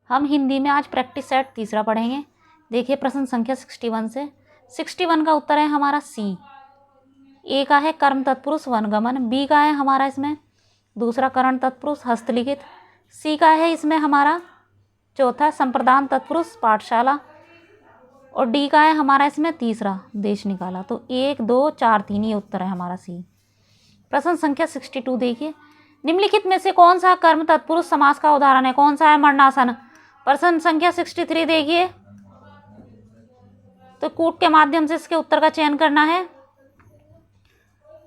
हम हिंदी में आज प्रैक्टिस सेट तीसरा पढ़ेंगे। देखिए प्रश्न संख्या 61 से 61 का उत्तर है हमारा सी। ए का है कर्म तत्पुरुष वनगमन, बी का है हमारा इसमें दूसरा करण तत्पुरुष हस्तलिखित, सी का है इसमें हमारा चौथा संप्रदान तत्पुरुष पाठशाला और डी का है हमारा इसमें तीसरा देश निकाला। तो 1 2 4 3 ये उत्तर है हमारा सी। प्रश्न संख्या 62 देखिए, निम्नलिखित में से कौन सा कर्म तत्पुरुष समास का उदाहरण है? कौन सा है? मरणासन। प्रश्न संख्या 63 देखिए, तो कूट के माध्यम से इसके उत्तर का चयन करना है।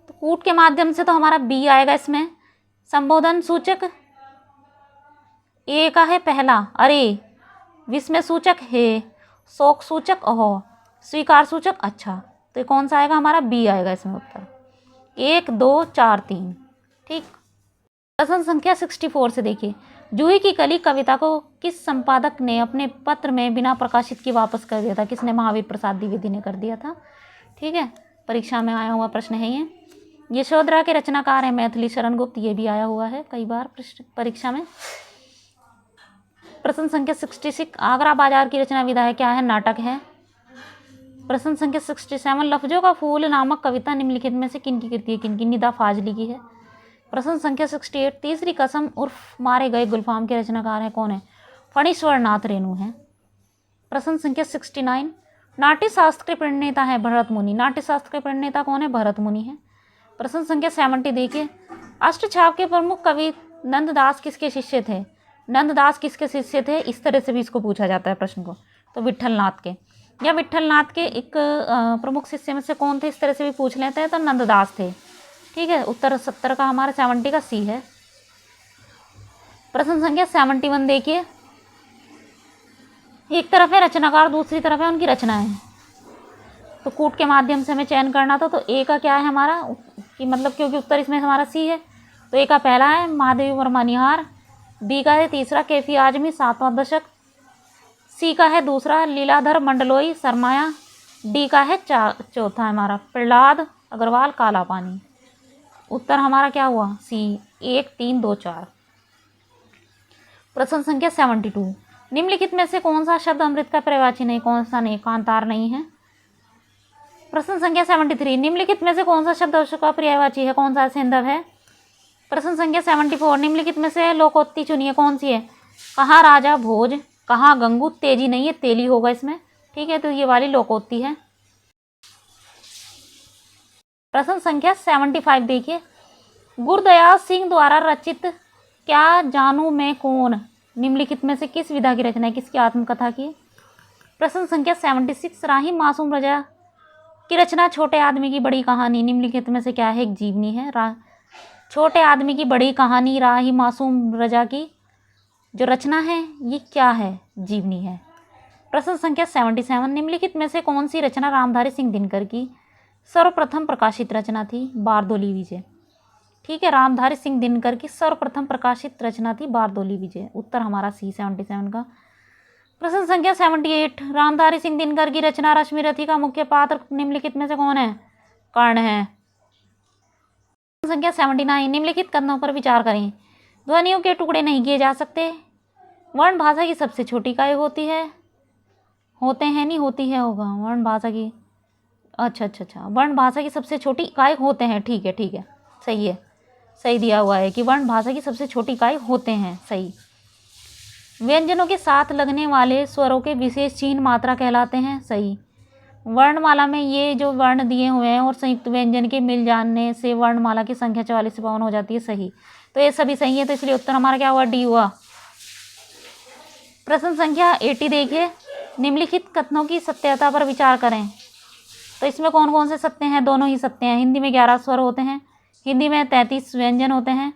तो कूट के माध्यम से तो हमारा बी आएगा इसमें। संबोधन सूचक ए का है पहला अरे, विस्मय सूचक हे, शोक सूचक अहो, स्वीकार सूचक अच्छा। तो ये कौन सा आएगा? हमारा बी आएगा इसमें उत्तर। 1 2 4 3 ठीक। प्रश्न संख्या 64 से देखिए, जूही की कली कविता को किस संपादक ने अपने पत्र में बिना प्रकाशित किए वापस कर दिया था? किसने? महावीर प्रसाद द्विवेदी ने कर दिया था। ठीक है, परीक्षा में आया हुआ प्रश्न है ये। यशोधरा के रचनाकार है मैथिली शरण गुप्त, ये भी आया हुआ है कई बार परीक्षा में। प्रश्न संख्या 66, आगरा बाजार की रचना विधा है? क्या है? नाटक है। प्रश्न संख्या 67, लफ्जों का फूल नामक कविता निम्नलिखित में से किनकी कृति है? किनकी? निदा फाजली की है। प्रश्न संख्या 68, तीसरी कसम उर्फ मारे गए गुलफाम के रचनाकार है? कौन है? फणीश्वर नाथ रेणु है। प्रश्न संख्या 69, नाट्य शास्त्र के प्रणेता है भरत मुनि। नाट्य शास्त्र के प्रणेता कौन है? भरत मुनि है। प्रश्न संख्या 70 देखिए, अष्टछाप के प्रमुख कवि नंददास किसके शिष्य थे? नंददास किसके शिष्य थे? इस तरह से भी इसको पूछा जाता है प्रश्न को। तो विट्ठलनाथ के, या विट्ठलनाथ के एक प्रमुख शिष्य में से कौन थे? इस तरह से भी पूछ लेते हैं, तो नंददास थे। ठीक है, उत्तर 70 का हमारा 70 का सी है। प्रश्न संख्या 71 देखिए, एक तरफ है रचनाकार, दूसरी तरफ है उनकी रचनाएं। तो कूट के माध्यम से हमें चयन करना था। तो ए का क्या है हमारा कि मतलब, क्योंकि उत्तर इसमें हमारा सी है, तो ए का पहला है महादेवी वर्मा निहार, बी का है तीसरा कैफी आजमी 7वां दशक, सी का है दूसरा लीलाधर मंडलोई सरमाया, डी का है चौथा हमारा प्रहलाद अग्रवाल काला पानी। उत्तर हमारा क्या हुआ? सी। 1 3 2 4। प्रश्न संख्या 72, निम्नलिखित में से कौन सा शब्द अमृत का पर्यायवाची नहीं? कौन सा नहीं? कांतार नहीं है। प्रश्न संख्या 73, निम्नलिखित में से कौन सा शब्द अवश्य का पर्यायवाची है? कौन सा? सिंधव है। प्रश्न संख्या 74, निम्नलिखित में से लोकोक्ति चुनिए, कौन सी है? कहाँ राजा भोज, कहाँ गंगू, तेजी नहीं है, तेली होगा इसमें। ठीक है, तो ये वाली लोकोक्ति है। प्रश्न संख्या 75 देखिए, गुरदयाल सिंह द्वारा रचित क्या जानू मैं कौन निम्नलिखित में से किस विधा की रचना है? किसकी? आत्मकथा की। प्रश्न संख्या 76, राही मासूम रजा की रचना छोटे आदमी की बड़ी कहानी निम्नलिखित में से क्या है? एक जीवनी है। छोटे आदमी की बड़ी कहानी राही मासूम रजा की जो रचना है ये क्या है? जीवनी है। प्रश्न संख्या 77, निम्नलिखित में से कौन सी रचना रामधारी सिंह दिनकर की सर्वप्रथम प्रकाशित रचना थी? बारदोली विजय। ठीक है, रामधारी सिंह दिनकर की सर्वप्रथम प्रकाशित रचना थी बारदोली विजय। उत्तर हमारा सी 77 का। प्रश्न संख्या 78, रामधारी सिंह दिनकर की रचना रश्मि रथी का मुख्य पात्र निम्नलिखित में से कौन है? कर्ण है। प्रश्न संख्या 79, निम्नलिखित कथनों पर विचार करें। ध्वनियों के टुकड़े नहीं किए जा सकते। वर्ण भाषा की सबसे छोटी इकाई होती है, होते हैं नहीं होती है होगा वर्ण भाषा की। अच्छा, वर्ण भाषा की सबसे छोटी इकाई होते हैं। ठीक है, सही है, सही दिया हुआ है कि वर्ण भाषा की सबसे छोटी इकाई होते हैं। सही। व्यंजनों के साथ लगने वाले स्वरों के विशेष चिन्ह मात्रा कहलाते हैं। सही। वर्णमाला में ये जो वर्ण दिए हुए हैं और संयुक्त व्यंजन के मिल जाने से वर्णमाला की संख्या 44 से 52 हो जाती है। सही। तो ये सभी सही है, तो इसलिए उत्तर हमारा क्या हुआ? डी हुआ। प्रश्न संख्या 80 देखिए, निम्नलिखित कथनों की सत्यता पर विचार करें। तो इसमें कौन कौन से सत्य हैं? दोनों ही सत्य हैं। हिंदी में 11 स्वर होते हैं, हिंदी में 33 व्यंजन होते हैं।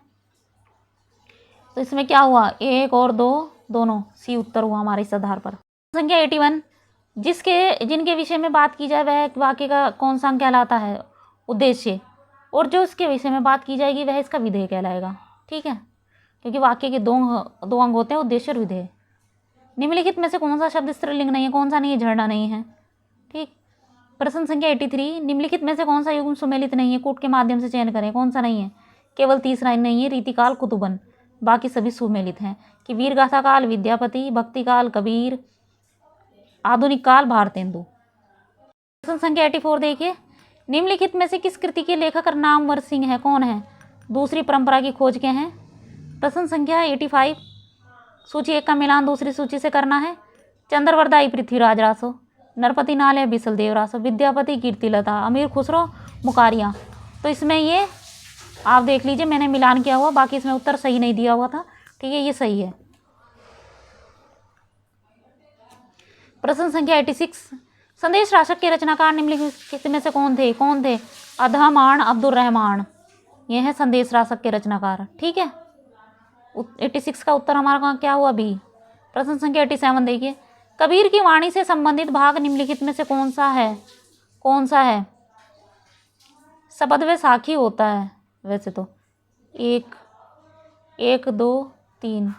तो इसमें क्या हुआ? 1 और 2 दोनों सी उत्तर हुआ हमारे इस आधार पर। संख्या 81, जिनके विषय में बात की जाए वह वाक्य का कौन सा अंग कहलाता है? उद्देश्य। और जो इसके विषय में बात की जाएगी वह इसका विधेय कहलाएगा। ठीक है, क्योंकि वाक्य के दो अंग होते हैं, उद्देश्य और विधेय। निम्नलिखित में से कौन सा शब्द स्त्रीलिंग नहीं है? कौन सा नहीं है? झरना नहीं है। ठीक। प्रश्न संख्या 83, निम्नलिखित में से कौन सा युग्म सुमेलित नहीं है? कूट के माध्यम से चयन करें। कौन सा नहीं है? केवल तीसरा नहीं है, रीतिकाल कुतुबन। बाकी सभी सुमेलित हैं। कि वीर गाथा काल विद्यापति, भक्ति काल कबीर, आधुनिक काल भारतेंदु। प्रश्न संख्या 84 देखिए, निम्नलिखित में से किस कृति के लेखक नामवर सिंह है? कौन है? दूसरी परंपरा की खोज के हैं। प्रश्न संख्या 85, सूची 1 का मिलान दूसरी सूची से करना है। चंद्रवरदाई पृथ्वीराज रासो, नरपति नाल है बिसल देव रासो, विद्यापति कीर्तिलता, अमीर खुसरो मुकारियाँ। तो इसमें ये आप देख लीजिए, मैंने मिलान किया हुआ, बाकी इसमें उत्तर सही नहीं दिया हुआ था। ठीक है, ये सही है। प्रश्न संख्या 86, संदेश राशक के रचनाकार निम्नलिखित में से कौन थे? अधमान अब्दुल रहमान, ये है संदेश राशक के रचनाकार। ठीक है, 86 का उत्तर हमारा क्या हुआ? बी। प्रश्न संख्या 87 देखिए, कबीर की वाणी से संबंधित भाग निम्नलिखित में से कौन सा है? शब्द व साखी होता है वैसे तो। 1 2 3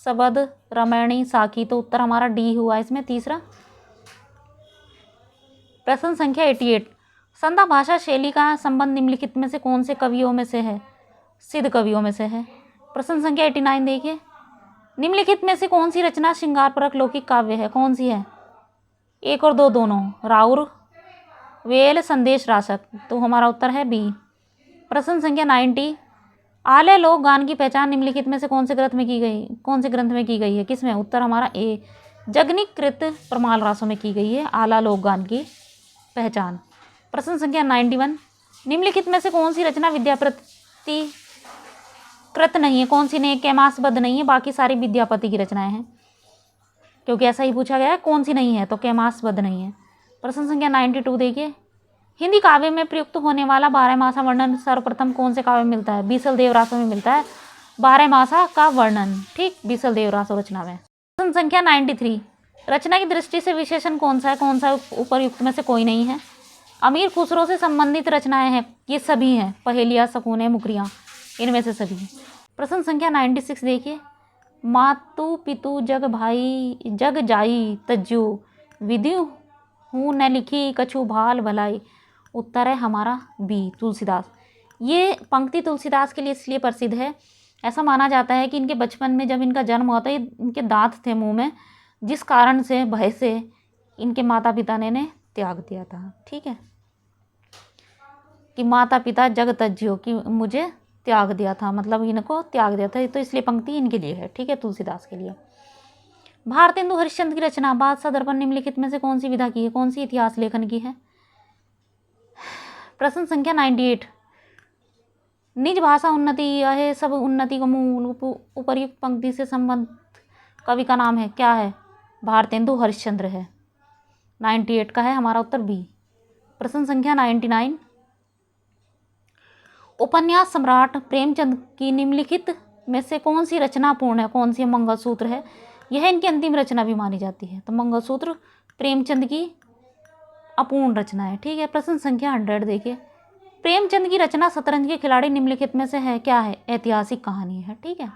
शब्द, रामायणी, साखी, तो उत्तर हमारा डी हुआ इसमें तीसरा। प्रश्न संख्या 88, संध्या भाषा शैली का संबंध निम्नलिखित में से कौन से कवियों में से है? सिद्ध कवियों में से है। प्रश्न संख्या 89 देखिए, निम्नलिखित में से कौन सी रचना श्रृंगारपरक लौकिक काव्य है? कौन सी है? 1 और 2 दोनों, राउर, वेल, संदेश राशक, तो हमारा उत्तर है बी। प्रश्न संख्या 90, आले लोक गान की पहचान निम्नलिखित में से कौन से ग्रंथ में की गई है? किसमें? उत्तर हमारा ए, जगनीकृत प्रमाल रासों में की गई है आला लोक गान की पहचान। प्रश्न संख्या 91, निम्नलिखित में से कौन सी रचना विद्यापति कृत नहीं है? कौन सी नहीं? कैमासबद्ध नहीं है, बाकी सारी विद्यापति की रचनाएं हैं, क्योंकि ऐसा ही पूछा गया है, कौन सी नहीं है, तो कैमासबद्ध नहीं है। प्रश्न संख्या 92 देखिए, हिंदी काव्य में प्रयुक्त होने वाला 12मासा वर्णन सर्वप्रथम कौन से काव्य में मिलता है? बीसल देव रासो में मिलता है 12मासा का वर्णन। ठीक, बीसल देव रासो रचना में। प्रश्न संख्या 93, रचना की दृष्टि से विशेषण कौन सा उपर्युक्त में से कोई नहीं है? अमीर खुसरो से संबंधित रचनाएं हैं, ये सभी हैं, पहेलियाँ, सकूने, मुकरियाँ, इनमें से सभी। प्रश्न संख्या 96 देखिए, मातु पितु जग भाई जग जाई तज्जु, विधि हूँ न लिखी कछु भाल भलाई, उत्तर है हमारा बी, तुलसीदास। ये पंक्ति तुलसीदास के लिए इसलिए प्रसिद्ध है, ऐसा माना जाता है कि इनके बचपन में जब इनका जन्म हुआ था, इनके दांत थे मुंह में, जिस कारण से, भय से इनके माता पिता ने त्याग दिया था। ठीक है, कि माता पिता जग तज्जियो, कि मुझे त्याग दिया था, मतलब इनको त्याग दिया था, तो इसलिए पंक्ति इनके लिए है। ठीक है, तुलसीदास के लिए। भारतेंदु हरिश्चंद्र की रचना बादशाह दर्पण निम्नलिखित में से कौन सी विधा की है? कौन सी इतिहास लेखन की है? प्रश्न संख्या 98, निज भाषा उन्नति यह सब उन्नति को मूल उपर्युक्त पंक्ति से संबंध कवि का नाम है, क्या है? भारतेंदु हरिश्चंद्र है। 98 का है हमारा उत्तर बी। प्रश्न संख्या 99, उपन्यास सम्राट प्रेमचंद की निम्नलिखित में से कौन सी रचना पूर्ण है? कौन सी? मंगलसूत्र है, यह इनकी अंतिम रचना भी मानी जाती है, तो मंगलसूत्र प्रेमचंद की अपूर्ण रचना है। ठीक है, प्रश्न संख्या 100 देखिए, प्रेमचंद की रचना शतरंज के खिलाड़ी निम्नलिखित में से है, क्या है? ऐतिहासिक कहानी है। ठीक है।